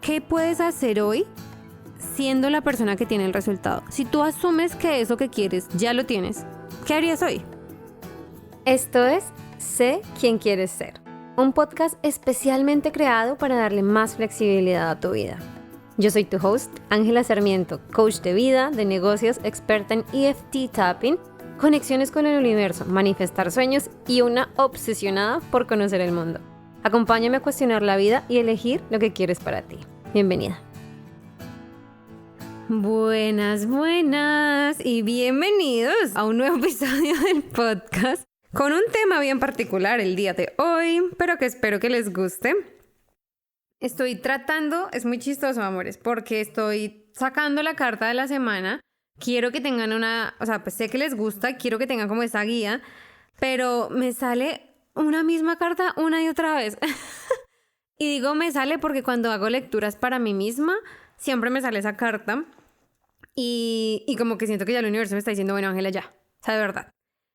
¿qué puedes hacer hoy siendo la persona que tiene el resultado? Si tú asumes que eso que quieres ya lo tienes, ¿qué harías hoy? Esto es Sé quién quieres ser, un podcast especialmente creado para darle más flexibilidad a tu vida. Yo soy tu host, Ángela Sarmiento, coach de vida, de negocios, experta en EFT Tapping, conexiones con el universo, manifestar sueños y una obsesionada por conocer el mundo. Acompáñame a cuestionar la vida y elegir lo que quieres para ti. Bienvenida. Buenas y bienvenidos a un nuevo episodio del podcast con un tema bien particular el día de hoy, pero que espero que les guste. Estoy tratando, es muy chistoso, amores, porque estoy sacando la carta de la semana. Quiero que tengan pues sé que les gusta, quiero que tengan como esa guía, pero me sale una misma carta una y otra vez. Y digo me sale porque cuando hago lecturas para mí misma, siempre me sale esa carta y como que siento que ya el universo me está diciendo, bueno, Ángela, ya, o sea, de verdad.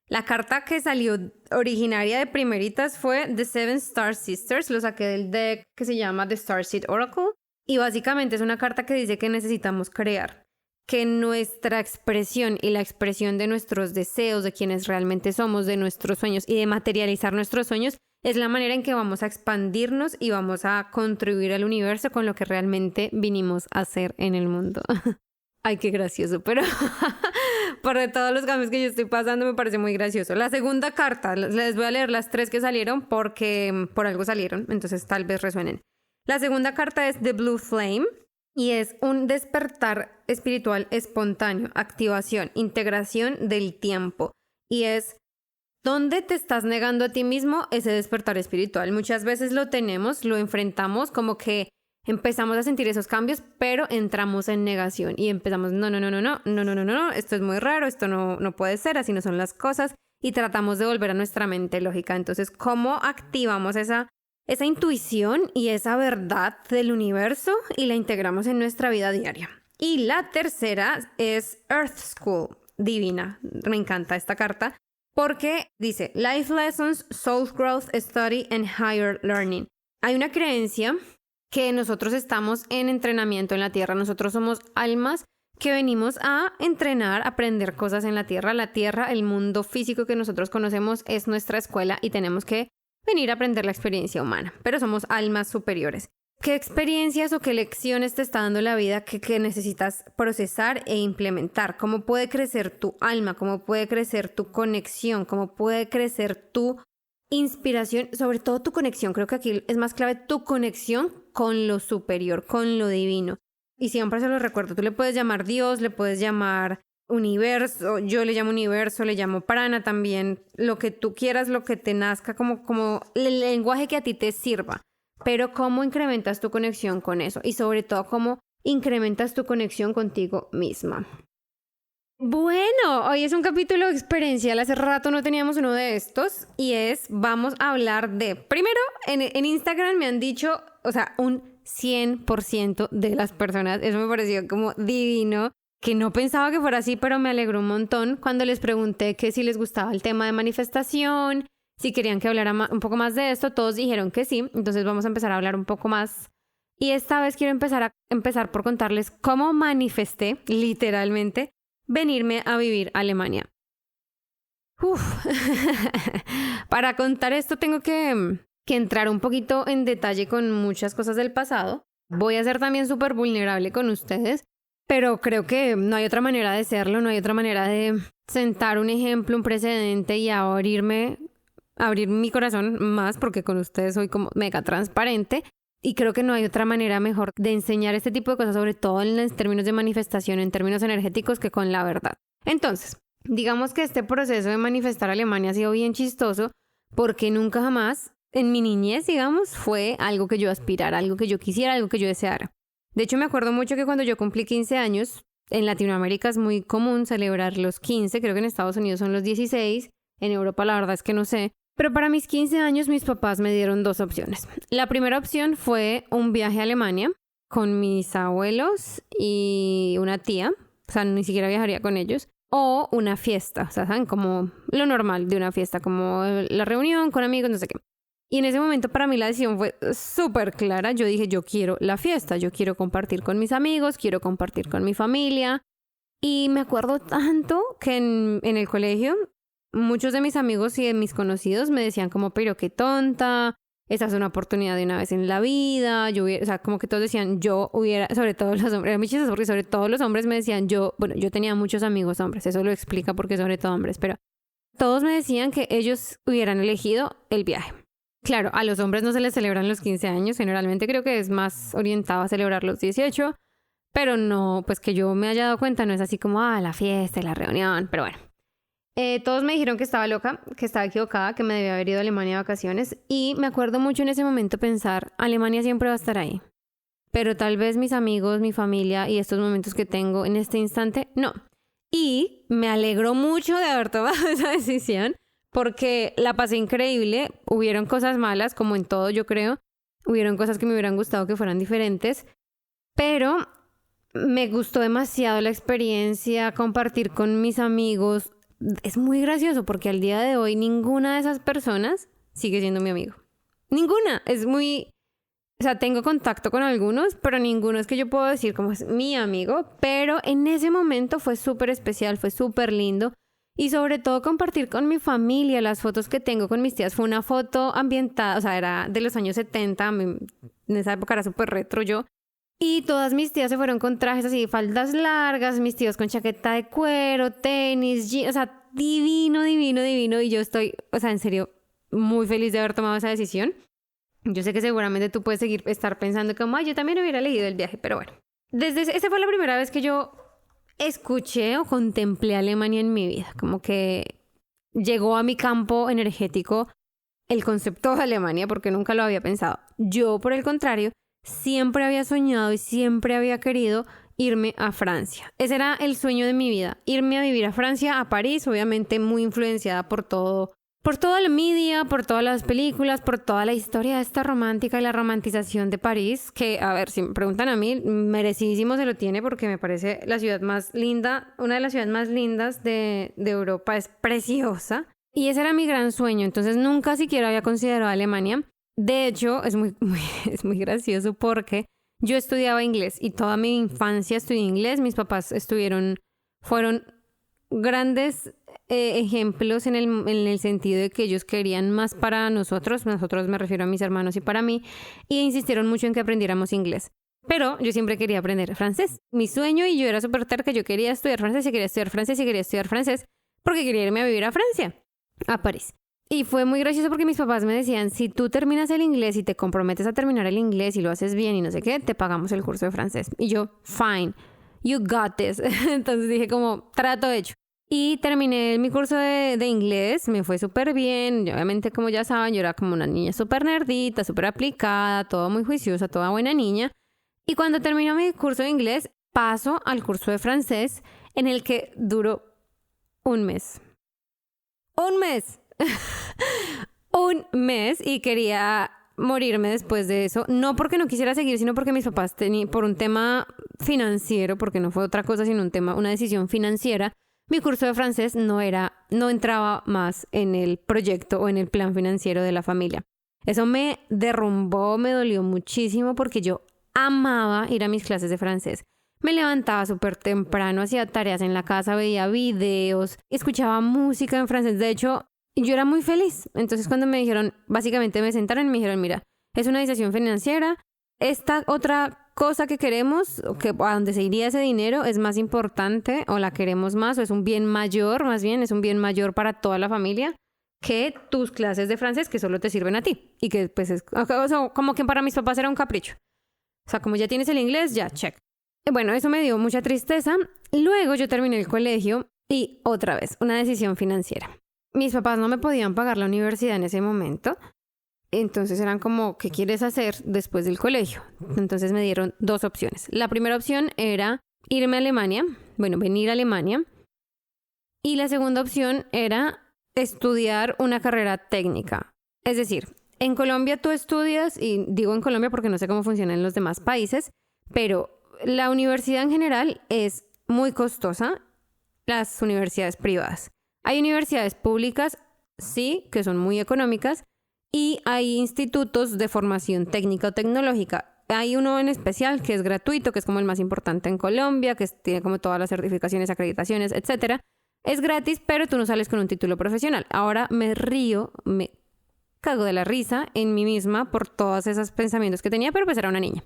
La carta que salió originaria de primeritas fue The Seven Star Sisters. Lo saqué del deck que se llama The Starseed Oracle. Y básicamente es una carta que dice que necesitamos crear. Que nuestra expresión y la expresión de nuestros deseos, de quienes realmente somos, de nuestros sueños y de materializar nuestros sueños es la manera en que vamos a expandirnos y vamos a contribuir al universo con lo que realmente vinimos a hacer en el mundo. Ay, qué gracioso, pero por de todos los cambios que yo estoy pasando me parece muy gracioso. La segunda carta, les voy a leer las tres que salieron porque por algo salieron, entonces tal vez resuenen. La segunda carta es The Blue Flame y es un despertar espiritual espontáneo, activación, integración del tiempo. Y es ¿dónde te estás negando a ti mismo ese despertar espiritual? Muchas veces lo tenemos, lo enfrentamos como que empezamos a sentir esos cambios, pero entramos en negación y empezamos, no, esto es muy raro, esto no puede ser, así no son las cosas, y tratamos de volver a nuestra mente lógica. Entonces, ¿cómo activamos esa intuición y esa verdad del universo y la integramos en nuestra vida diaria? Y la tercera es Earth School, divina, me encanta esta carta, porque dice, Life Lessons, Soul Growth, Study and Higher Learning. Hay una creencia que nosotros estamos en entrenamiento en la Tierra. Nosotros somos almas que venimos a entrenar, a aprender cosas en la Tierra. La Tierra, el mundo físico que nosotros conocemos, es nuestra escuela y tenemos que venir a aprender la experiencia humana. Pero somos almas superiores. ¿Qué experiencias o qué lecciones te está dando la vida que necesitas procesar e implementar? ¿Cómo puede crecer tu alma? ¿Cómo puede crecer tu conexión? ¿Cómo puede crecer tu inspiración? Sobre todo tu conexión. Creo que aquí es más clave tu conexión con lo superior, con lo divino. Y siempre se lo recuerdo. Tú le puedes llamar Dios, le puedes llamar universo. Yo le llamo universo, le llamo prana también. Lo que tú quieras, lo que te nazca, como el lenguaje que a ti te sirva. Pero cómo incrementas tu conexión con eso y sobre todo cómo incrementas tu conexión contigo misma. Bueno, hoy es un capítulo experiencial. Hace rato no teníamos uno de estos y vamos a hablar de, primero, en Instagram me han dicho, o sea, un 100% de las personas, eso me pareció como divino, que no pensaba que fuera así, pero me alegró un montón cuando les pregunté que si les gustaba el tema de manifestación, si querían que hablara un poco más de esto, todos dijeron que sí, entonces vamos a empezar a hablar un poco más. Y esta vez quiero empezar por contarles cómo manifesté, literalmente, venirme a vivir a Alemania. Para contar esto tengo que entrar un poquito en detalle con muchas cosas del pasado. Voy a ser también súper vulnerable con ustedes, pero creo que no hay otra manera de serlo, no hay otra manera de sentar un ejemplo, un precedente y abrir mi corazón más, porque con ustedes soy como mega transparente. Y creo que no hay otra manera mejor de enseñar este tipo de cosas, sobre todo en términos de manifestación, en términos energéticos, que con la verdad. Entonces, digamos que este proceso de manifestar Alemania ha sido bien chistoso porque nunca jamás, en mi niñez, digamos, fue algo que yo aspirara, algo que yo quisiera, algo que yo deseara. De hecho, me acuerdo mucho que cuando yo cumplí 15 años, en Latinoamérica es muy común celebrar los 15, creo que en Estados Unidos son los 16, en Europa la verdad es que no sé. Pero para mis 15 años mis papás me dieron dos opciones. La primera opción fue un viaje a Alemania con mis abuelos y una tía. O sea, ni siquiera viajaría con ellos. O una fiesta. O sea, ¿saben? Como lo normal de una fiesta. Como la reunión con amigos, no sé qué. Y en ese momento para mí la decisión fue súper clara. Yo dije, yo quiero la fiesta, yo quiero compartir con mis amigos, quiero compartir con mi familia. Y me acuerdo tanto que en el colegio muchos de mis amigos y de mis conocidos me decían como, pero qué tonta, esta es una oportunidad de una vez en la vida. O sea, como que todos decían, sobre todo los hombres, era muy chistoso porque sobre todo los hombres me decían, yo tenía muchos amigos hombres, eso lo explica porque sobre todo hombres, pero todos me decían que ellos hubieran elegido el viaje. Claro, a los hombres no se les celebran los 15 años, generalmente creo que es más orientado a celebrar los 18, pero no, pues que yo me haya dado cuenta, no es así como, la fiesta y la reunión, pero bueno. Todos me dijeron que estaba loca, que estaba equivocada, que me debía haber ido a Alemania de vacaciones, y me acuerdo mucho en ese momento pensar, Alemania siempre va a estar ahí, pero tal vez mis amigos, mi familia y estos momentos que tengo en este instante, no. Y me alegró mucho de haber tomado esa decisión, porque la pasé increíble. Hubieron cosas malas, como en todo yo creo. Hubieron cosas que me hubieran gustado que fueran diferentes. Pero me gustó demasiado la experiencia, compartir con mis amigos. Es muy gracioso porque al día de hoy ninguna de esas personas sigue siendo mi amigo. Ninguna. O sea, tengo contacto con algunos, pero ninguno es que yo puedo decir como es mi amigo. Pero en ese momento fue súper especial, fue súper lindo. Y sobre todo compartir con mi familia. Las fotos que tengo con mis tías fue una foto ambientada, o sea, era de los años 70, en esa época era súper retro yo. Y todas mis tías se fueron con trajes así, faldas largas, mis tíos con chaqueta de cuero, tenis, jeans, o sea, divino, divino, divino. Y yo estoy, o sea, en serio, muy feliz de haber tomado esa decisión. Yo sé que seguramente tú puedes estar pensando como, yo también hubiera elegido el viaje, pero bueno. Esa fue la primera vez que yo escuché o contemplé Alemania en mi vida, como que llegó a mi campo energético el concepto de Alemania porque nunca lo había pensado. Yo, por el contrario, siempre había soñado y siempre había querido irme a Francia. Ese era el sueño de mi vida, irme a vivir a Francia, a París, obviamente muy influenciada por toda la media, por todas las películas, por toda la historia esta romántica y la romantización de París, que, a ver, si me preguntan a mí, merecidísimo se lo tiene porque me parece la ciudad más linda, una de las ciudades más lindas de Europa, es preciosa. Y ese era mi gran sueño, entonces nunca siquiera había considerado Alemania. De hecho, es muy gracioso porque yo estudiaba inglés y toda mi infancia estudié inglés, mis papás fueron grandes ejemplos en el sentido de que ellos querían más para nosotros me refiero a mis hermanos y para mí, y insistieron mucho en que aprendiéramos inglés. Pero yo siempre quería aprender francés. Mi sueño, y yo era súper terca, yo quería estudiar francés y quería estudiar francés y quería estudiar francés porque quería irme a vivir a Francia, a París. Y fue muy gracioso porque mis papás me decían, si tú terminas el inglés y te comprometes a terminar el inglés y lo haces bien y no sé qué, te pagamos el curso de francés. Y yo, fine, you got this. Entonces dije como, trato hecho. Y terminé mi curso de inglés, me fue súper bien. Y obviamente, como ya saben, yo era como una niña súper nerdita, súper aplicada, todo muy juiciosa, toda buena niña. Y cuando terminó mi curso de inglés, paso al curso de francés, en el que duró un mes. ¡Un mes! Un mes, y quería morirme después de eso. No porque no quisiera seguir, sino porque mis papás por un tema financiero, porque no fue otra cosa, sino una decisión financiera. Mi curso de francés no entraba más en el proyecto o en el plan financiero de la familia. Eso me derrumbó, me dolió muchísimo porque yo amaba ir a mis clases de francés. Me levantaba súper temprano, hacía tareas en la casa, veía videos, escuchaba música en francés. De hecho, yo era muy feliz. Entonces cuando me dijeron, básicamente me sentaron y me dijeron, mira, es una decisión financiera, esta otra cosa que queremos, que a donde se iría ese dinero, es más importante, o la queremos más, o es un bien mayor, más bien, es un bien mayor para toda la familia, que tus clases de francés que solo te sirven a ti. Y que pues es como que para mis papás era un capricho. O sea, como ya tienes el inglés, ya, check. Bueno, eso me dio mucha tristeza. Luego yo terminé el colegio y otra vez, una decisión financiera. Mis papás no me podían pagar la universidad en ese momento. Entonces eran como, ¿qué quieres hacer después del colegio? Entonces me dieron dos opciones. La primera opción era irme a Alemania, venir a Alemania. Y la segunda opción era estudiar una carrera técnica. Es decir, en Colombia tú estudias, y digo en Colombia porque no sé cómo funciona en los demás países, pero la universidad en general es muy costosa, las universidades privadas. Hay universidades públicas, sí, que son muy económicas, y hay institutos de formación técnica o tecnológica. Hay uno en especial que es gratuito, que es como el más importante en Colombia, que tiene como todas las certificaciones, acreditaciones, etcétera. Es gratis, pero tú no sales con un título profesional. Ahora me río, me cago de la risa en mí misma por todos esos pensamientos que tenía, pero pues era una niña.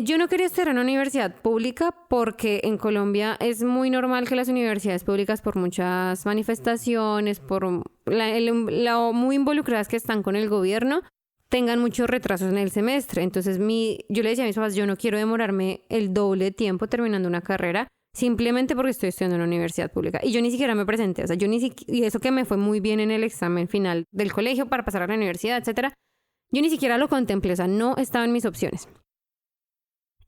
Yo no quería estudiar en una universidad pública porque en Colombia es muy normal que las universidades públicas, por muchas manifestaciones, por lo muy involucradas que están con el gobierno, tengan muchos retrasos en el semestre. Entonces yo le decía a mis papás, yo no quiero demorarme el doble de tiempo terminando una carrera simplemente porque estoy estudiando en una universidad pública. Y yo ni siquiera me presenté, o sea, y eso que me fue muy bien en el examen final del colegio para pasar a la universidad, etcétera, yo ni siquiera lo contemplé, o sea, no estaba en mis opciones.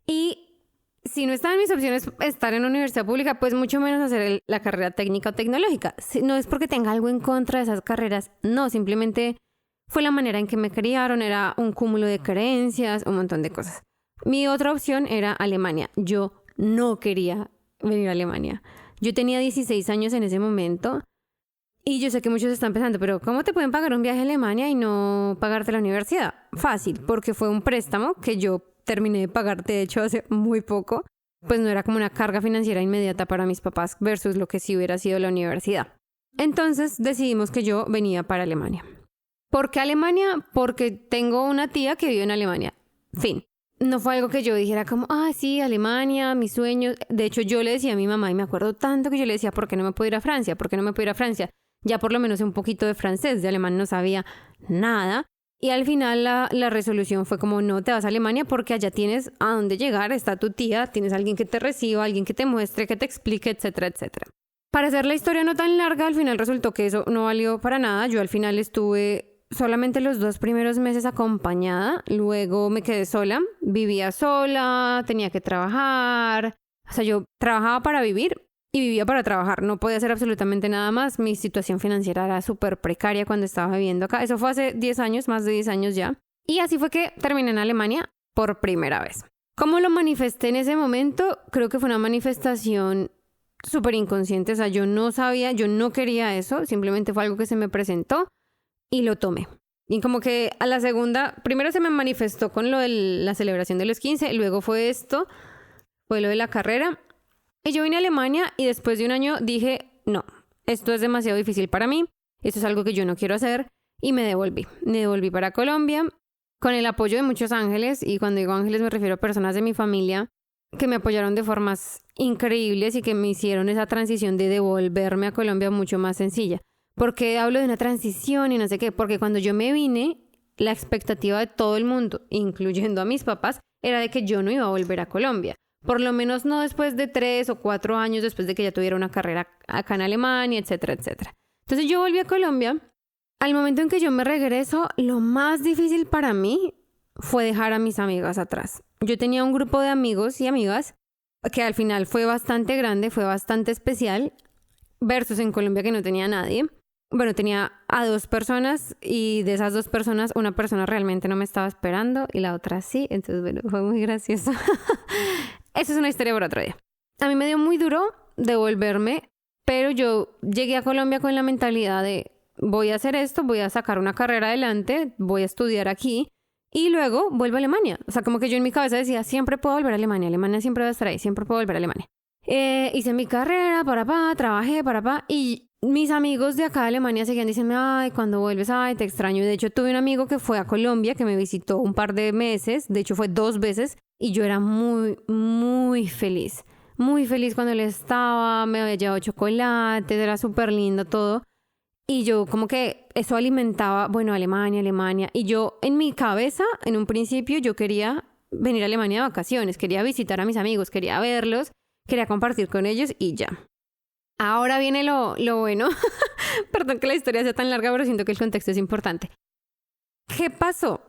Y si no estaba en mis opciones estar en una universidad pública, pues mucho menos hacer la carrera técnica o tecnológica. No es porque tenga algo en contra de esas carreras, no, simplemente fue la manera en que me criaron, era un cúmulo de creencias, un montón de cosas. Mi otra opción era Alemania. Yo no quería venir a Alemania. Yo tenía 16 años en ese momento y yo sé que muchos están pensando, pero ¿cómo te pueden pagar un viaje a Alemania y no pagarte la universidad? Fácil, porque fue un préstamo que yo terminé de pagar, de hecho, hace muy poco. Pues no era como una carga financiera inmediata para mis papás versus lo que sí hubiera sido la universidad. Entonces decidimos que yo venía para Alemania. ¿Por qué Alemania? Porque tengo una tía que vive en Alemania. Fin. No fue algo que yo dijera como, sí, Alemania, mis sueños. De hecho, yo le decía a mi mamá, y me acuerdo tanto que yo le decía, ¿por qué no me puedo ir a Francia? ¿Por qué no me puedo ir a Francia? Ya por lo menos un poquito de francés, de alemán no sabía nada. Y al final la resolución fue como, no te vas a Alemania porque allá tienes a dónde llegar, está tu tía, tienes alguien que te reciba, alguien que te muestre, que te explique, etcétera, etcétera. Para hacer la historia no tan larga, al final resultó que eso no valió para nada. Yo al final estuve solamente los 2 primeros meses acompañada, luego me quedé sola, vivía sola, tenía que trabajar. O sea, yo trabajaba para vivir y vivía para trabajar, no podía hacer absolutamente nada más. Mi situación financiera era súper precaria cuando estaba viviendo acá. Eso fue hace 10 años, más de 10 años ya. Y así fue que terminé en Alemania por primera vez. ¿Cómo lo manifesté en ese momento? Creo que fue una manifestación súper inconsciente. O sea, yo no sabía, yo no quería eso. Simplemente fue algo que se me presentó y lo tomé. Y como que a la segunda, primero se me manifestó con lo de la celebración de los 15, luego fue esto, fue lo de la carrera. Y yo vine a Alemania y después de un año dije, no, esto es demasiado difícil para mí, esto es algo que yo no quiero hacer, y me devolví. Me devolví para Colombia con el apoyo de muchos ángeles, y cuando digo ángeles me refiero a personas de mi familia que me apoyaron de formas increíbles y que me hicieron esa transición de devolverme a Colombia mucho más sencilla. ¿Por qué hablo de una transición y no sé qué? Porque cuando yo me vine, la expectativa de todo el mundo, incluyendo a mis papás, era de que yo no iba a volver a Colombia. Por lo menos no después de 3 o 4 años después de que ya tuviera una carrera acá en Alemania, etcétera, etcétera. Entonces yo volví a Colombia. Al momento en que yo me regreso, lo más difícil para mí fue dejar a mis amigas atrás. Yo tenía un grupo de amigos y amigas que al final fue bastante grande, fue bastante especial, versus en Colombia que no tenía nadie. Bueno, tenía a 2 personas y de esas 2 personas, una persona realmente no me estaba esperando y la otra sí. Entonces, bueno, fue muy gracioso. Eso es una historia para otro día. A mí me dio muy duro devolverme, pero yo llegué a Colombia con la mentalidad de voy a hacer esto, voy a sacar una carrera adelante, voy a estudiar aquí y luego vuelvo a Alemania. O sea, como que yo en mi cabeza decía, siempre puedo volver a Alemania, Alemania siempre va a estar ahí, siempre puedo volver a Alemania. Hice mi carrera, trabajé, y mis amigos de acá de Alemania seguían diciendo, ay, cuando vuelves, ay, te extraño. De hecho, tuve un amigo que fue a Colombia, que me visitó un par de meses, de hecho fue 2 veces, y yo era muy, muy feliz. Muy feliz cuando él estaba, me había llevado chocolate, era súper lindo todo. Y yo como que eso alimentaba, bueno, Alemania. Y yo en mi cabeza, en un principio, yo quería venir a Alemania de vacaciones, quería visitar a mis amigos, quería verlos, quería compartir con ellos y ya. Ahora viene lo bueno. Perdón que la historia sea tan larga, pero siento que el contexto es importante. ¿Qué pasó?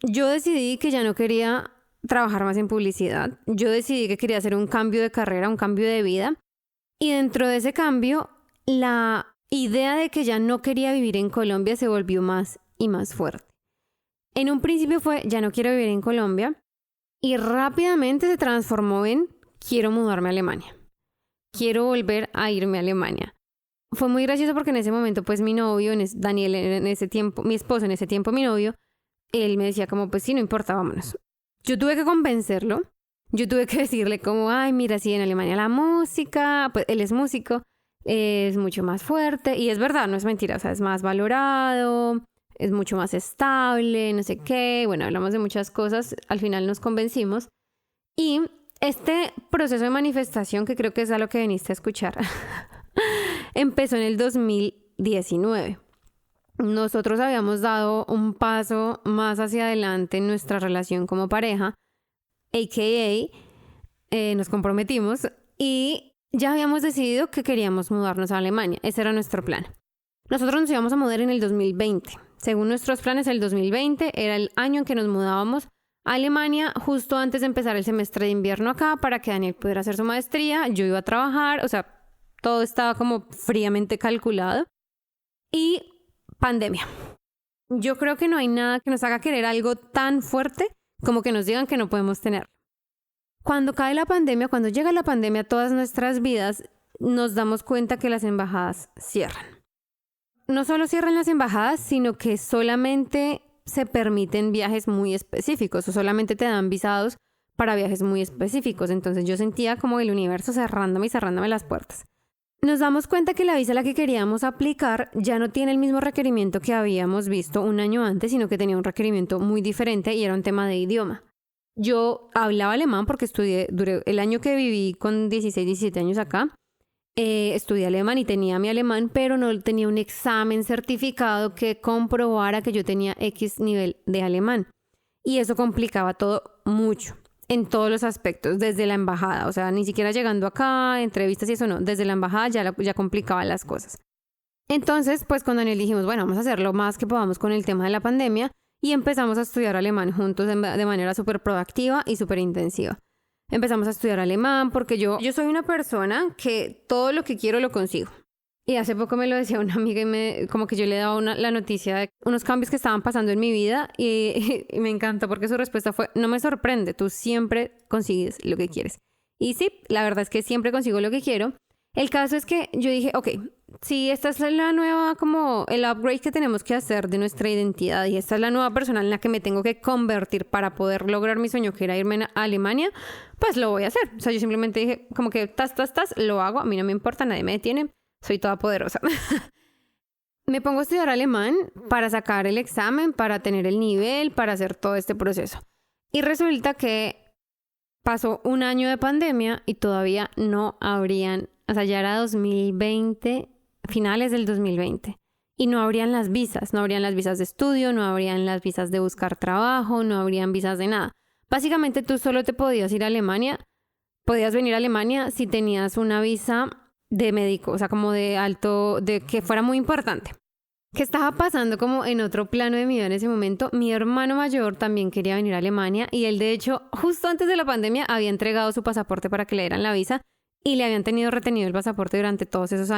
Yo decidí que ya no quería trabajar más en publicidad. Yo decidí que quería hacer un cambio de carrera, un cambio de vida. Y dentro de ese cambio, la idea de que ya no quería vivir en Colombia se volvió más y más fuerte. En un principio fue, ya no quiero vivir en Colombia. Y rápidamente se transformó en, quiero mudarme a Alemania. Quiero volver a irme a Alemania. fue muy gracioso porque en ese momento, pues mi novio, Daniel, en ese tiempo, mi esposo, en ese tiempo mi novio, él me decía como, pues sí, no importa, vámonos. Yo tuve que convencerlo, yo tuve que decirle como, ay, mira, sí, en Alemania la música, pues él es músico, es mucho más fuerte, y es verdad, no es mentira, o sea, es más valorado, es mucho más estable, no sé qué, bueno, hablamos de muchas cosas, al final nos convencimos, y este proceso de manifestación, que creo que es a lo que viniste a escuchar, empezó en el 2019. Nosotros habíamos dado un paso más hacia adelante en nuestra relación como pareja, a.k.a. Nos comprometimos y ya habíamos decidido que queríamos mudarnos a Alemania. Ese era nuestro plan. Nosotros nos íbamos a mudar en el 2020. Según nuestros planes, el 2020 era el año en que nos mudábamos a Alemania, justo antes de empezar el semestre de invierno acá, para que Daniel pudiera hacer su maestría. Yo iba a trabajar, o sea, todo estaba como fríamente calculado. Y pandemia. Yo creo que no hay nada que nos haga querer algo tan fuerte como que nos digan que no podemos tenerlo. Cuando cae la pandemia, cuando llega la pandemia a todas nuestras vidas, nos damos cuenta que las embajadas cierran. No solo cierran las embajadas, sino que solamente se permiten viajes muy específicos o solamente te dan visados para viajes muy específicos. Entonces yo sentía como el universo cerrándome y cerrándome las puertas. Nos damos cuenta que la visa a la que queríamos aplicar ya no tiene el mismo requerimiento que habíamos visto un año antes, sino que tenía un requerimiento muy diferente y era un tema de idioma. Yo hablaba alemán porque duré el año que viví con 16, 17 años acá, estudié alemán y tenía mi alemán, pero no tenía un examen certificado que comprobara que yo tenía X nivel de alemán. Y eso complicaba todo mucho. En todos los aspectos, desde la embajada, o sea, ni siquiera llegando acá, entrevistas y eso no, desde la embajada ya complicaba las cosas. Entonces, pues con Daniel dijimos, bueno, vamos a hacer lo más que podamos con el tema de la pandemia y empezamos a estudiar alemán juntos de manera súper proactiva y súper intensiva. Empezamos a estudiar alemán porque yo soy una persona que todo lo que quiero lo consigo. Y hace poco me lo decía una amiga y como que yo le daba la noticia de unos cambios que estaban pasando en mi vida y me encantó porque su respuesta fue, no me sorprende, tú siempre consigues lo que quieres. Y sí, la verdad es que siempre consigo lo que quiero. El caso es que yo dije, ok, si esta es la nueva, como el upgrade que tenemos que hacer de nuestra identidad y esta es la nueva persona en la que me tengo que convertir para poder lograr mi sueño que era irme a Alemania, pues lo voy a hacer. O sea, yo simplemente dije como que lo hago, a mí no me importa, nadie me detiene. Soy toda poderosa. Me pongo a estudiar alemán para sacar el examen, para tener el nivel, para hacer todo este proceso. Y resulta que pasó un año de pandemia y todavía no abrían, o sea, ya era 2020, finales del 2020. Y no abrían las visas, no abrían las visas de estudio, no abrían las visas de buscar trabajo, no abrían visas de nada. Básicamente tú solo te podías ir a Alemania, podías venir a Alemania si tenías una visa de médico, o sea, como de alto, de que fuera muy importante. ¿Qué estaba pasando como en otro plano de mi vida en ese momento? Mi hermano mayor también quería venir a Alemania y él, de hecho, justo antes de la pandemia había entregado su pasaporte para que le dieran la visa y le habían tenido retenido el pasaporte durante todos esos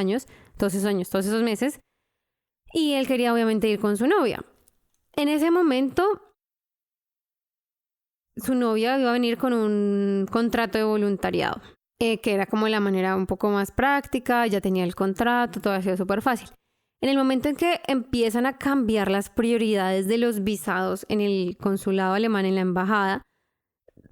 meses. Y él quería obviamente ir con su novia. En ese momento, su novia iba a venir con un contrato de voluntariado. Que era como la manera un poco más práctica, ya tenía el contrato, todo ha sido súper fácil. En el momento en que empiezan a cambiar las prioridades de los visados en el consulado alemán, en la embajada,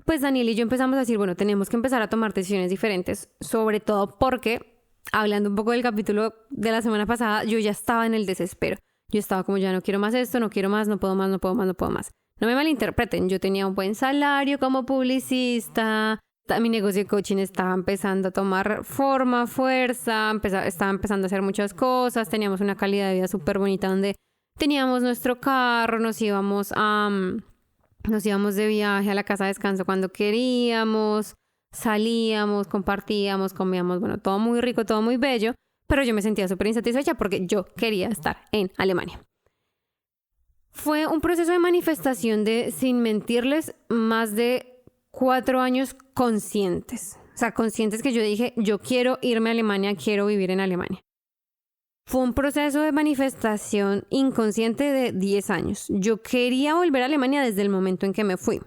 pues Daniel y yo empezamos a decir, bueno, tenemos que empezar a tomar decisiones diferentes, sobre todo porque, hablando un poco del capítulo de la semana pasada, yo ya estaba en el desespero. Yo estaba como, ya no quiero más esto, no quiero más, no puedo más. No me malinterpreten, yo tenía un buen salario como publicista. Mi negocio de coaching estaba empezando a tomar forma, fuerza, estaba empezando a hacer muchas cosas, teníamos una calidad de vida súper bonita donde teníamos nuestro carro, nos íbamos de viaje a la casa de descanso cuando queríamos, salíamos, compartíamos, comíamos, bueno, todo muy rico, todo muy bello, pero yo me sentía súper insatisfecha porque yo quería estar en Alemania. Fue un proceso de manifestación de, sin mentirles, más de 4 años conscientes. O sea, conscientes que yo dije, yo quiero irme a Alemania, quiero vivir en Alemania. Fue un proceso de manifestación inconsciente de 10 años. Yo quería volver a Alemania desde el momento en que me fui.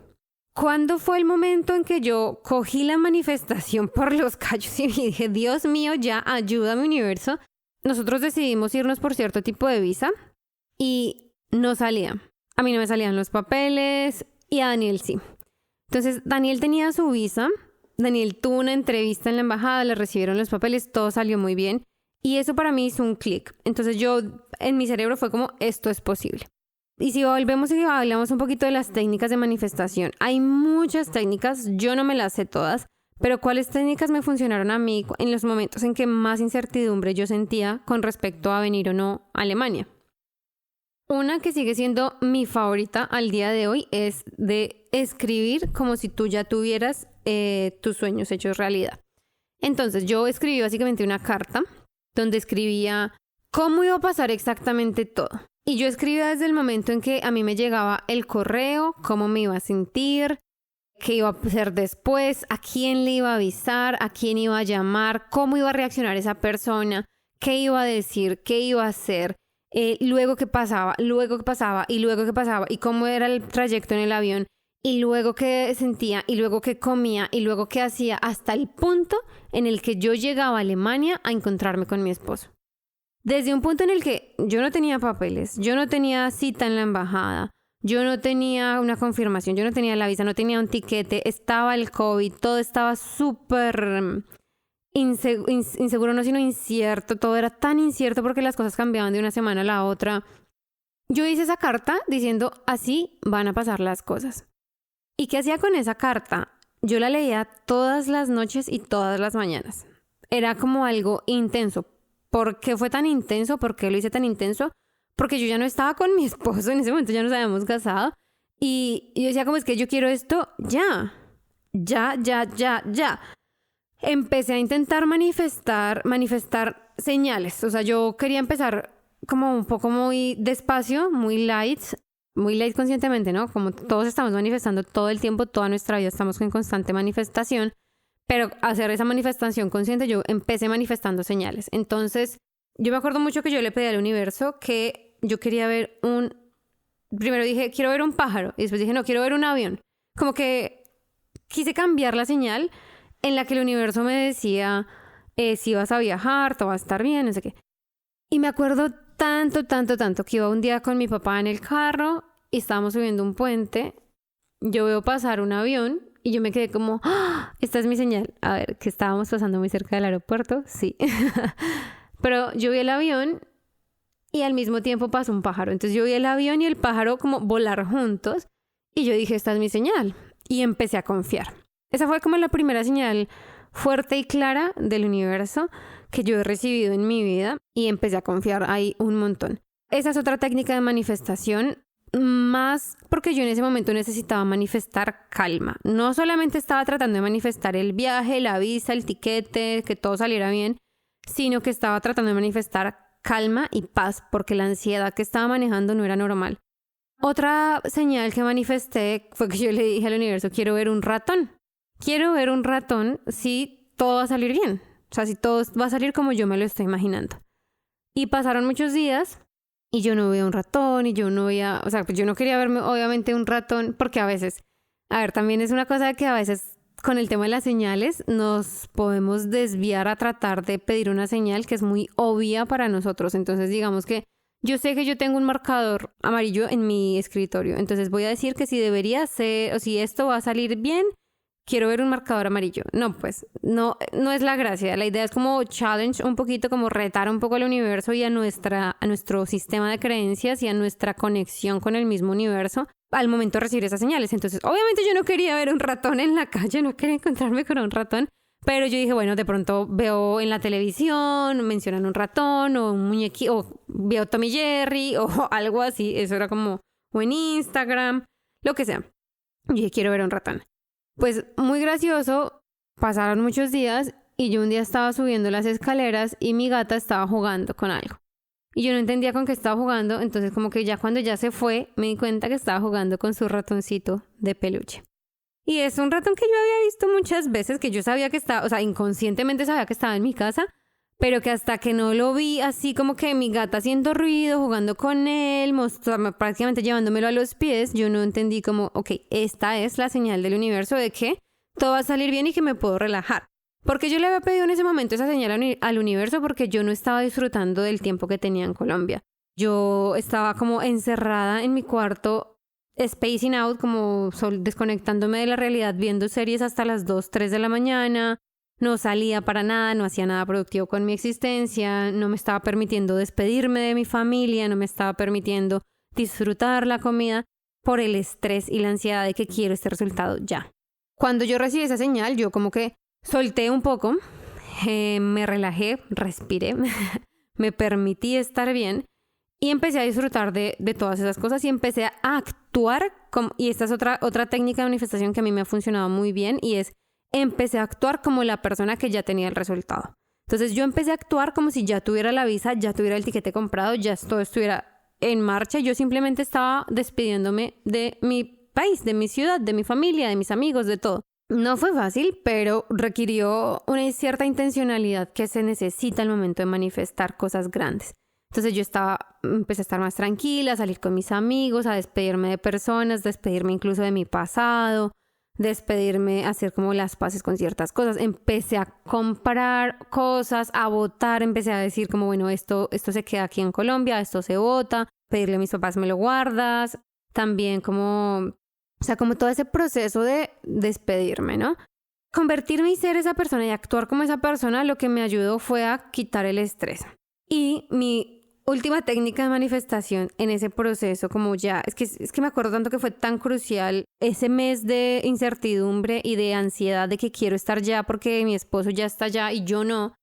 ¿Cuándo fue el momento en que yo cogí la manifestación por los callos y dije, Dios mío, ya ayúdame, universo? nosotros decidimos irnos por cierto tipo de visa y no salía. A mí no me salían los papeles y a Daniel sí. Entonces, Daniel tenía su visa, Daniel tuvo una entrevista en la embajada, le recibieron los papeles, todo salió muy bien. Y eso para mí hizo un clic. Entonces en mi cerebro fue como, esto es posible. Y si volvemos y hablamos un poquito de las técnicas de manifestación, hay muchas técnicas, yo no me las sé todas, pero ¿cuáles técnicas me funcionaron a mí en los momentos en que más incertidumbre yo sentía con respecto a venir o no a Alemania? Una que sigue siendo mi favorita al día de hoy es de escribir como si tú ya tuvieras tus sueños hechos realidad. Entonces yo escribí básicamente una carta donde escribía cómo iba a pasar exactamente todo. Y yo escribía desde el momento en que a mí me llegaba el correo, cómo me iba a sentir, qué iba a hacer después, a quién le iba a avisar, a quién iba a llamar, cómo iba a reaccionar esa persona, qué iba a decir, qué iba a hacer, luego qué pasaba, luego qué pasaba y luego qué pasaba y cómo era el trayecto en el avión y luego qué sentía y luego qué comía y luego qué hacía hasta el punto en el que yo llegaba a Alemania a encontrarme con mi esposo. Desde un punto en el que yo no tenía papeles, yo no tenía cita en la embajada, yo no tenía una confirmación, yo no tenía la visa, no tenía un tiquete, estaba el COVID, todo estaba súper inseguro, no sino incierto, todo era tan incierto porque las cosas cambiaban de una semana a la otra. Yo hice esa carta diciendo, así van a pasar las cosas. ¿Y qué hacía con esa carta? Yo la leía todas las noches y todas las mañanas. Era como algo intenso. ¿Por qué fue tan intenso? ¿Por qué lo hice tan intenso? Porque yo ya no estaba con mi esposo, en ese momento ya nos habíamos casado. Y yo decía, como es que yo quiero esto ya. Empecé a intentar manifestar señales. O sea, yo quería empezar como un poco muy despacio, muy light conscientemente, ¿no? Como todos estamos manifestando todo el tiempo, toda nuestra vida estamos en constante manifestación. Pero hacer esa manifestación consciente, yo empecé manifestando señales. Entonces, yo me acuerdo mucho que yo le pedí al universo que yo quería ver primero dije, quiero ver un pájaro. Y después dije, no, quiero ver un avión. Como que quise cambiar la señal en la que el universo me decía, si vas a viajar, todo va a estar bien, no sé qué. Y me acuerdo tanto que iba un día con mi papá en el carro y estábamos subiendo un puente. Yo veo pasar un avión y yo me quedé como, ¡ah! Esta es mi señal. A ver, que estábamos pasando muy cerca del aeropuerto, sí. Pero yo vi el avión y al mismo tiempo pasó un pájaro. Entonces yo vi el avión y el pájaro como volar juntos y yo dije, esta es mi señal. Y empecé a confiar. Esa fue como la primera señal fuerte y clara del universo que yo he recibido en mi vida y empecé a confiar ahí un montón. Esa es otra técnica de manifestación, más porque yo en ese momento necesitaba manifestar calma. No solamente estaba tratando de manifestar el viaje, la visa, el tiquete, que todo saliera bien, sino que estaba tratando de manifestar calma y paz porque la ansiedad que estaba manejando no era normal. Otra señal que manifesté fue que yo le dije al universo, quiero ver un ratón. Quiero ver un ratón si todo va a salir bien. O sea, si todo va a salir como yo me lo estoy imaginando. Y pasaron muchos días y yo no veía un ratón y yo no veía... O sea, pues yo no quería verme obviamente un ratón porque a veces... A ver, también es una cosa que a veces con el tema de las señales nos podemos desviar a tratar de pedir una señal que es muy obvia para nosotros. Entonces, digamos que yo sé que yo tengo un marcador amarillo en mi escritorio. Entonces voy a decir que si debería ser... O si esto va a salir bien... Quiero ver un marcador amarillo. No, pues, no es la gracia. La idea es como challenge un poquito, como retar un poco al universo y a nuestro sistema de creencias y a nuestra conexión con el mismo universo al momento de recibir esas señales. Entonces, obviamente yo no quería ver un ratón en la calle, no quería encontrarme con un ratón, pero yo dije, bueno, de pronto veo en la televisión, mencionan un ratón o un muñequito, o veo Tom y Jerry o algo así. Eso era como, o en Instagram, lo que sea. Yo dije, quiero ver un ratón. Pues muy gracioso, pasaron muchos días y yo un día estaba subiendo las escaleras y mi gata estaba jugando con algo. Y yo no entendía con qué estaba jugando, entonces como que ya cuando ya se fue me di cuenta que estaba jugando con su ratoncito de peluche. Y es un ratón que yo había visto muchas veces, que yo sabía que estaba, o sea, inconscientemente sabía que estaba en mi casa, pero que hasta que no lo vi así como que mi gata haciendo ruido, jugando con él, prácticamente llevándomelo a los pies, yo no entendí como, ok, esta es la señal del universo de que todo va a salir bien y que me puedo relajar. Porque yo le había pedido en ese momento esa señal al universo porque yo no estaba disfrutando del tiempo que tenía en Colombia. Yo estaba como encerrada en mi cuarto, spacing out, como desconectándome de la realidad, viendo series hasta las 2, 3 de la mañana. No salía para nada, no hacía nada productivo con mi existencia, no me estaba permitiendo despedirme de mi familia, no me estaba permitiendo disfrutar la comida por el estrés y la ansiedad de que quiero este resultado ya. Cuando yo recibí esa señal, yo como que solté un poco, me relajé, respiré, me permití estar bien y empecé a disfrutar de todas esas cosas y empecé a actuar y esta es otra técnica de manifestación que a mí me ha funcionado muy bien y es empecé a actuar como la persona que ya tenía el resultado. Entonces yo empecé a actuar como si ya tuviera la visa, ya tuviera el tiquete comprado, ya todo estuviera en marcha. Yo simplemente estaba despidiéndome de mi país, de mi ciudad, de mi familia, de mis amigos, de todo. No fue fácil, pero requirió una cierta intencionalidad que se necesita al momento de manifestar cosas grandes. Entonces yo empecé a estar más tranquila, a salir con mis amigos, a despedirme de personas, despedirme incluso de mi pasado, despedirme, hacer como las paces con ciertas cosas. Empecé a comprar cosas, a votar, empecé a decir como, bueno, esto se queda aquí en Colombia, esto se vota, pedirle a mis papás, me lo guardas. También como todo ese proceso de despedirme, ¿no? Convertirme y ser esa persona y actuar como esa persona, lo que me ayudó fue a quitar el estrés. Y mi última técnica de manifestación en ese proceso, como ya, es que me acuerdo tanto que fue tan crucial ese mes de incertidumbre y de ansiedad de que quiero estar ya porque mi esposo ya está allá y yo no,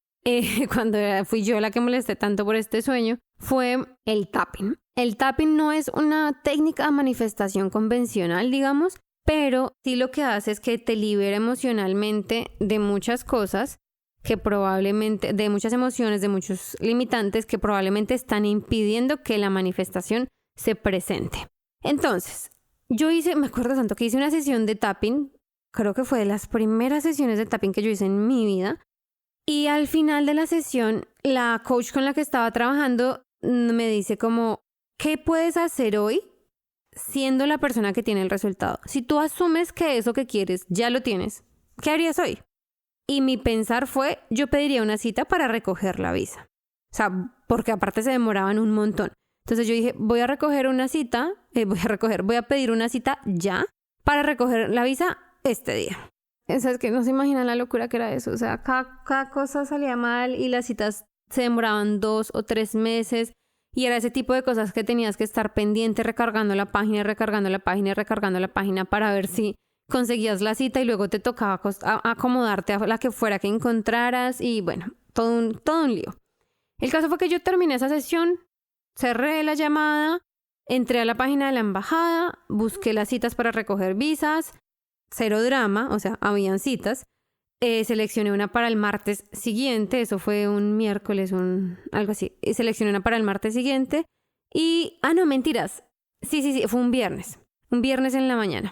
cuando fui yo la que molesté tanto por este sueño, fue el tapping. El tapping no es una técnica de manifestación convencional, digamos, pero sí lo que hace es que te libera emocionalmente de muchas cosas que probablemente, de muchas emociones, de muchos limitantes que probablemente están impidiendo que la manifestación se presente. Entonces, me acuerdo tanto que hice una sesión de tapping, creo que fue de las primeras sesiones de tapping que yo hice en mi vida, y al final de la sesión, la coach con la que estaba trabajando me dice como, ¿qué puedes hacer hoy siendo la persona que tiene el resultado? Si tú asumes que eso que quieres ya lo tienes, ¿qué harías hoy? Y mi pensar fue, yo pediría una cita para recoger la visa. O sea, porque aparte se demoraban un montón. Entonces yo dije, voy a pedir una cita ya para recoger la visa este día. Es que no se imaginan la locura que era eso. O sea, cada cosa salía mal y las citas se demoraban 2 o 3 meses. Y era ese tipo de cosas que tenías que estar pendiente, recargando la página para ver si conseguías la cita y luego te tocaba acomodarte a la que fuera que encontraras y bueno, todo un lío. El caso fue que yo terminé esa sesión, cerré la llamada, entré a la página de la embajada, busqué las citas para recoger visas, cero drama, o sea, habían citas. Seleccioné una para el martes siguiente, eso fue un miércoles, algo así. Seleccioné una para el martes siguiente y... no, mentiras. Sí, fue un viernes en la mañana.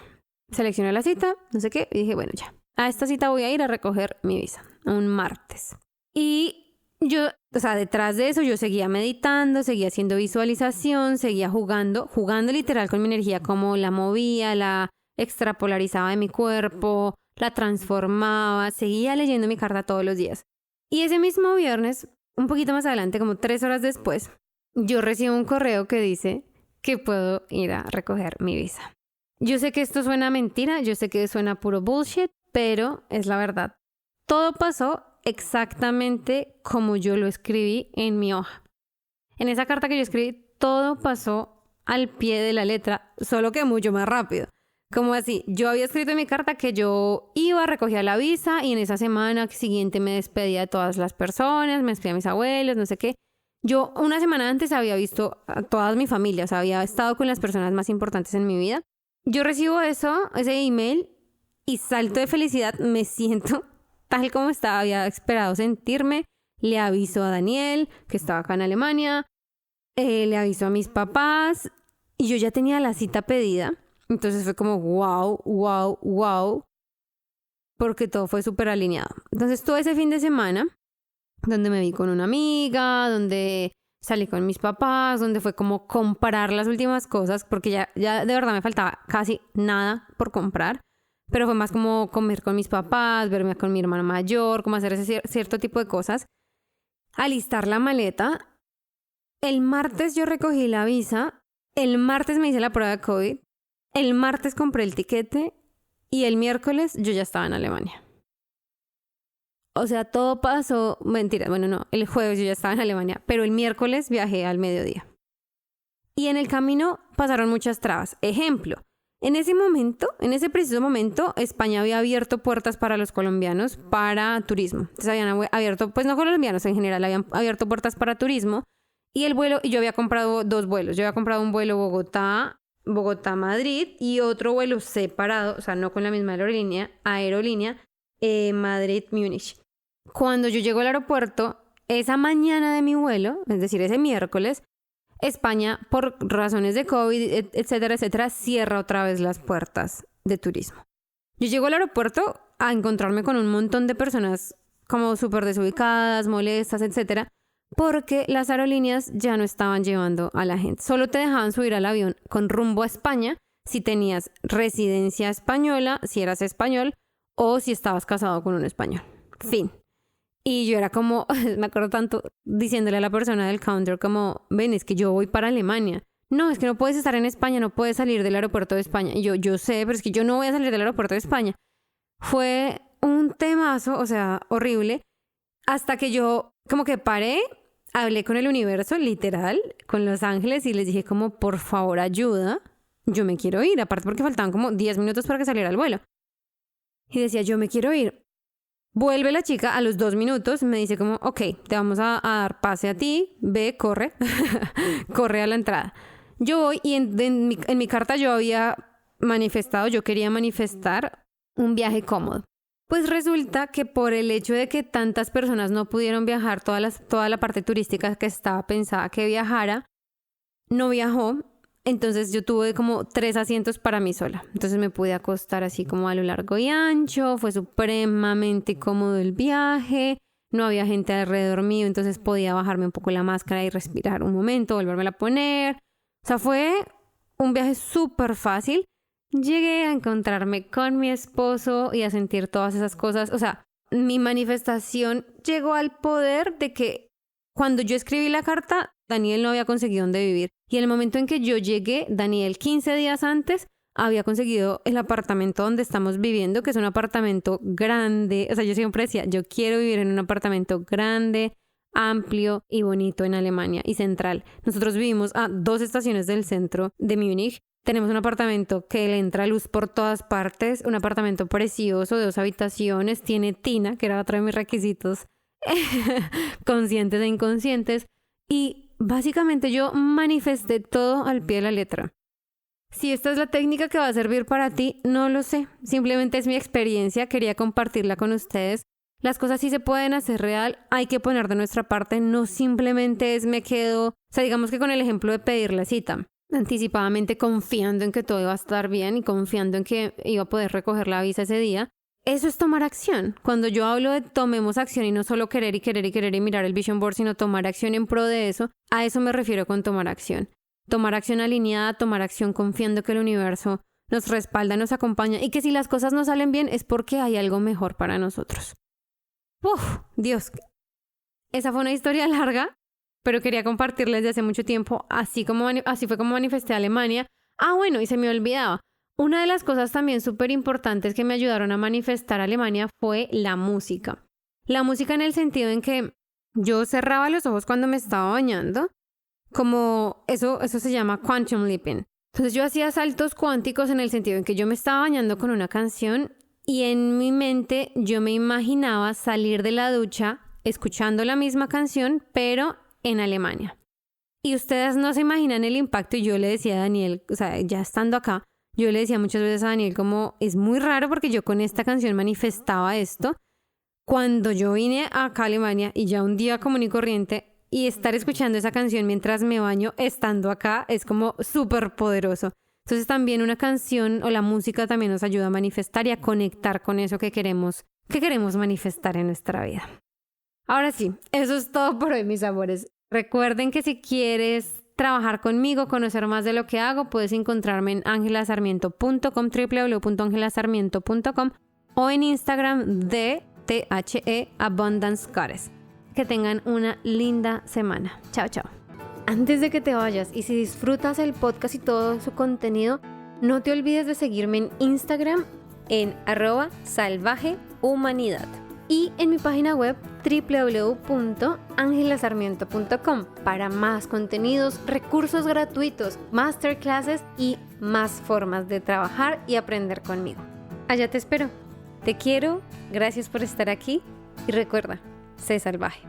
Seleccioné la cita, no sé qué, y dije, bueno, ya. A esta cita voy a ir a recoger mi visa, un martes. Y yo, detrás de eso yo seguía meditando, seguía haciendo visualización, seguía jugando literal con mi energía, como la movía, la extrapolarizaba de mi cuerpo, la transformaba, seguía leyendo mi carta todos los días. Y ese mismo viernes, un poquito más adelante, como 3 horas después, yo recibo un correo que dice que puedo ir a recoger mi visa. Yo sé que esto suena mentira, yo sé que suena puro bullshit, pero es la verdad. Todo pasó exactamente como yo lo escribí en mi hoja. En esa carta que yo escribí, todo pasó al pie de la letra, solo que mucho más rápido. Como así, yo había escrito en mi carta que yo iba, recogía la visa y en esa semana siguiente me despedía de todas las personas, me despedía de mis abuelos, no sé qué. Yo una semana antes había visto a toda mi familia, o sea, había estado con las personas más importantes en mi vida. Yo recibo ese email y salto de felicidad, me siento tal como había esperado sentirme. Le aviso a Daniel, que estaba acá en Alemania, le aviso a mis papás y yo ya tenía la cita pedida. Entonces fue como wow, porque todo fue súper alineado. Entonces todo ese fin de semana, donde me vi con una amiga, donde salí con mis papás, donde fue como comprar las últimas cosas, porque ya de verdad me faltaba casi nada por comprar. pero fue más como comer con mis papás, verme con mi hermano mayor, como hacer ese cierto tipo de cosas. Alistar la maleta. El martes yo recogí la visa, el martes me hice la prueba de COVID, el martes compré el tiquete y el miércoles yo ya estaba en Alemania. O sea, todo pasó, mentira, bueno, no, el jueves yo ya estaba en Alemania, pero el miércoles viajé al mediodía. Y en el camino pasaron muchas trabas. Ejemplo, en ese preciso momento, España había abierto puertas para los colombianos para turismo. Entonces habían abierto, pues no colombianos en general, habían abierto puertas para turismo. Y yo había comprado 2 vuelos. Yo había comprado un vuelo Bogotá-Madrid y otro vuelo separado, o sea, no con la misma aerolínea, Madrid-Múnich. Cuando yo llego al aeropuerto, esa mañana de mi vuelo, es decir, ese miércoles, España, por razones de COVID, etcétera, cierra otra vez las puertas de turismo. Yo llego al aeropuerto a encontrarme con un montón de personas como súper desubicadas, molestas, etcétera, porque las aerolíneas ya no estaban llevando a la gente. Solo te dejaban subir al avión con rumbo a España si tenías residencia española, si eras español o si estabas casado con un español. Fin. Y yo era como, me acuerdo tanto diciéndole a la persona del counter como, ven, es que yo voy para Alemania. No, es que no puedes estar en España, no puedes salir del aeropuerto de España. Y yo sé, pero es que yo no voy a salir del aeropuerto de España. Fue un temazo, o sea, horrible. Hasta que yo como que paré, hablé con el universo, literal, con los ángeles y les dije como, por favor, ayuda. Yo me quiero ir, aparte porque faltaban como 10 minutos para que saliera el vuelo. Y decía, yo me quiero ir. Vuelve la chica a los 2 minutos, me dice como, ok, te vamos a dar pase a ti, ve, corre, corre a la entrada. Yo voy y en mi carta yo quería manifestar un viaje cómodo. Pues resulta que por el hecho de que tantas personas no pudieron viajar, toda la parte turística que estaba pensada que viajara, no viajó. Entonces yo tuve como 3 asientos para mí sola. Entonces me pude acostar así como a lo largo y ancho. Fue supremamente cómodo el viaje. No había gente alrededor mío, entonces podía bajarme un poco la máscara y respirar un momento, volvérmela a poner. O sea, fue un viaje súper fácil. Llegué a encontrarme con mi esposo y a sentir todas esas cosas. O sea, mi manifestación llegó al poder de que cuando yo escribí la carta, Daniel no había conseguido dónde vivir. Y en el momento en que yo llegué, Daniel 15 días antes había conseguido el apartamento donde estamos viviendo, que es un apartamento grande. O sea, yo siempre decía, yo quiero vivir en un apartamento grande, amplio y bonito en Alemania y central. Nosotros vivimos a 2 estaciones del centro de Múnich. Tenemos un apartamento que le entra luz por todas partes, un apartamento precioso de 2 habitaciones, tiene tina, que era otro de mis requisitos conscientes e inconscientes. Y básicamente yo manifesté todo al pie de la letra. Si esta es la técnica que va a servir para ti, no lo sé. Simplemente es mi experiencia, quería compartirla con ustedes. Las cosas sí se pueden hacer real, hay que poner de nuestra parte, no simplemente es me quedo, o sea, digamos que con el ejemplo de pedir la cita, anticipadamente confiando en que todo iba a estar bien y confiando en que iba a poder recoger la visa ese día. Eso es tomar acción. Cuando yo hablo de tomemos acción y no solo querer y mirar el vision board, sino tomar acción en pro de eso, a eso me refiero con tomar acción. Tomar acción alineada, tomar acción confiando que el universo nos respalda, nos acompaña y que si las cosas no salen bien es porque hay algo mejor para nosotros. ¡Uf! Dios. Esa fue una historia larga, pero quería compartirles desde hace mucho tiempo, así fue como manifesté Alemania. Ah, bueno, y se me olvidaba. Una de las cosas también súper importantes que me ayudaron a manifestar Alemania fue la música. La música en el sentido en que yo cerraba los ojos cuando me estaba bañando, como eso se llama quantum leaping. Entonces yo hacía saltos cuánticos en el sentido en que yo me estaba bañando con una canción y en mi mente yo me imaginaba salir de la ducha escuchando la misma canción, pero en Alemania. Y ustedes no se imaginan el impacto. Y yo le decía a Daniel, o sea, ya estando acá, yo le decía muchas veces a Daniel como, es muy raro porque yo con esta canción manifestaba esto. Cuando yo vine acá a Alemania y ya un día común y corriente y estar escuchando esa canción mientras me baño estando acá es como súper poderoso. Entonces también una canción o la música también nos ayuda a manifestar y a conectar con eso que queremos manifestar en nuestra vida. Ahora sí, eso es todo por hoy, mis amores. Recuerden que si quieres trabajar conmigo, conocer más de lo que hago, puedes encontrarme en angelasarmiento.com, www.angelasarmiento.com o en Instagram de THE Abundance Goddess. Que tengan una linda semana. Chao, chao. Antes de que te vayas, y si disfrutas el podcast y todo su contenido, no te olvides de seguirme en Instagram en @salvajehumanidad y en mi página web www.angelasarmiento.com para más contenidos, recursos gratuitos, masterclasses y más formas de trabajar y aprender conmigo. Allá te espero. Te quiero, gracias por estar aquí y recuerda, sé salvaje.